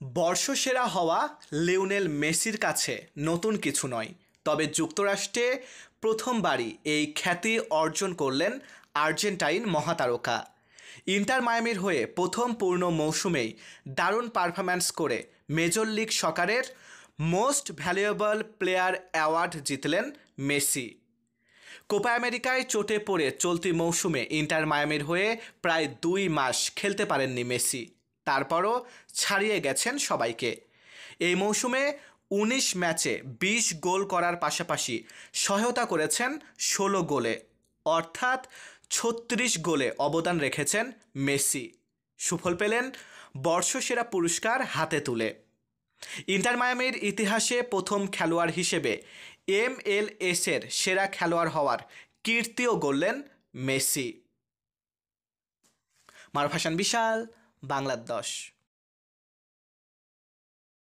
বর্ষসেরা হওয়া লিওনেল মেসির কাছে নতুন কিছু নয়, তবে যুক্তরাষ্ট্রে প্রথমবারই এই খ্যাতি অর্জন করলেন আর্জেন্টাইন মহাতারকা। ইন্টার মায়ামির হয়ে প্রথম পূর্ণ মৌসুমেই দারুণ পারফরম্যান্স করে মেজর লিগ সকারের মোস্ট ভ্যালুয়েবল প্লেয়ার অ্যাওয়ার্ড জিতলেন মেসি। কোপা আমেরিকায় চোটে পড়ে চলতি মৌসুমে ইন্টার মায়ামির হয়ে প্রায় 2 মাস খেলতে পারেননি মেসি, তারপরও ছাড়িয়ে গেছেন সবাইকে। এই মৌসুমে 19 ম্যাচে 20 গোল করার পাশাপাশি সহায়তা করেছেন 16 গোলে, অর্থাৎ 36 গোলে অবদান রেখেছেন মেসি। সুফল পেলেন বর্ষসেরা পুরস্কার হাতে তুলে। ইন্টার মায়ামির ইতিহাসে প্রথম খেলোয়াড় হিসেবে MLS-এর সেরা খেলোয়াড় হওয়ার কীর্তিও গড়লেন মেসি। মারুফ হাসান বিশাল, বাংলার 10।